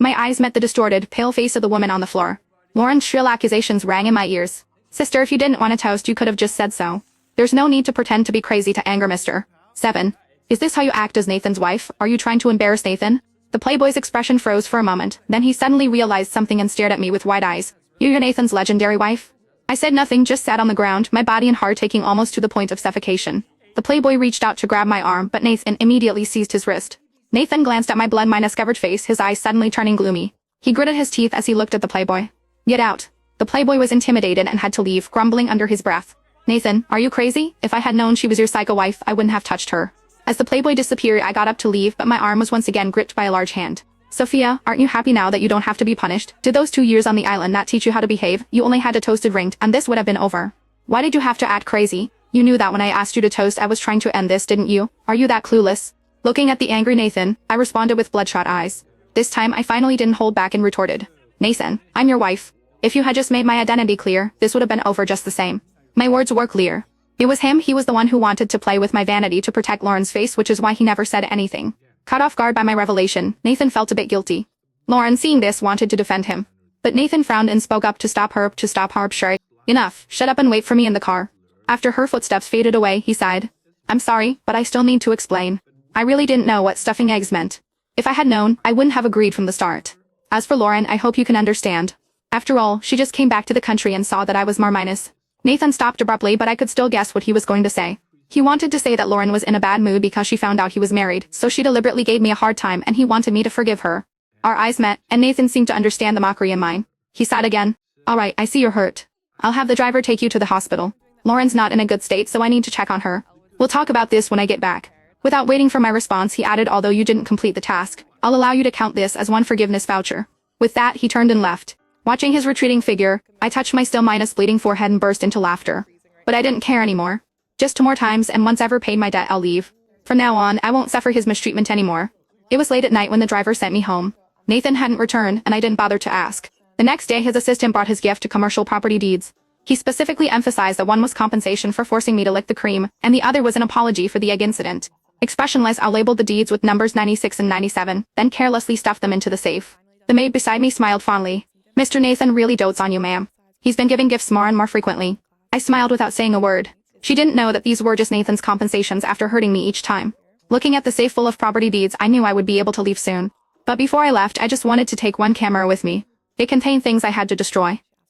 My eyes met the distorted, pale face of the woman on the floor. Lauren's shrill accusations rang in my ears. Sister, if you didn't want a toast, you could have just said so. There's no need to pretend to be crazy to anger Mr. 7. Is this how you act as Nathan's wife? Are you trying to embarrass Nathan? The playboy's expression froze for a moment, then he suddenly realized something and stared at me with wide eyes. You're Nathan's legendary wife? I said nothing, just sat on the ground, my body and heart aching almost to the point of suffocation. The playboy reached out to grab my arm, but Nathan immediately seized his wrist. Nathan glanced at my blood-minus-covered face, his eyes suddenly turning gloomy. He gritted his teeth as he looked at the playboy. Get out. The playboy was intimidated and had to leave, grumbling under his breath. Nathan, are you crazy? If I had known she was your psycho wife, I wouldn't have touched her. As the playboy disappeared, I got up to leave, but my arm was once again gripped by a large hand. Sophia, aren't you happy now that you don't have to be punished? Did those 2 years on the island not teach you how to behave? You only had a toasted ring, and this would have been over. Why did you have to act crazy? You knew that when I asked you to toast I was trying to end this, didn't you? Are you that clueless? Looking at the angry Nathan, I responded with bloodshot eyes. This time I finally didn't hold back and retorted. Nathan, I'm your wife. If you had just made my identity clear, this would have been over just the same. My words were clear. It was him, he was the one who wanted to play with my vanity to protect Lauren's face, which is why he never said anything. Caught off guard by my revelation, Nathan felt a bit guilty. Lauren, seeing this, wanted to defend him. But Nathan frowned and spoke up to stop her. Sure. Enough, shut up and wait for me in the car. After her footsteps faded away, he sighed. I'm sorry, but I still need to explain. I really didn't know what stuffing eggs meant. If I had known, I wouldn't have agreed from the start. As for Lauren, I hope you can understand. After all, she just came back to the country and saw that I was Marminus. Nathan stopped abruptly, but I could still guess what he was going to say. He wanted to say that Lauren was in a bad mood because she found out he was married, so she deliberately gave me a hard time and he wanted me to forgive her. Our eyes met, and Nathan seemed to understand the mockery in mine. He sighed again. Alright, I see you're hurt. I'll have the driver take you to the hospital. Lauren's not in a good state, so I need to check on her. We'll talk about this when I get back. Without waiting for my response, he added, although you didn't complete the task, I'll allow you to count this as one forgiveness voucher. With that, he turned and left. Watching his retreating figure, I touched my still bleeding forehead and burst into laughter. But I didn't care anymore. Just 2 more times, and once I've paid my debt, I'll leave. From now on, I won't suffer his mistreatment anymore. It was late at night when the driver sent me home. Nathan hadn't returned, and I didn't bother to ask. The next day, his assistant brought his gift to commercial property deeds. He specifically emphasized that one was compensation for forcing me to lick the cream, and the other was an apology for the egg incident. Expressionless, I labeled the deeds with numbers 96 and 97, then carelessly stuffed them into the safe. The maid beside me smiled fondly. Mr. Nathan really dotes on you, ma'am. He's been giving gifts more and more frequently. I smiled without saying a word. She didn't know that these were just Nathan's compensations after hurting me each time. Looking at the safe full of property deeds, I knew I would be able to leave soon. But before I left, I just wanted to take one camera with me. It contained things I had to destroy.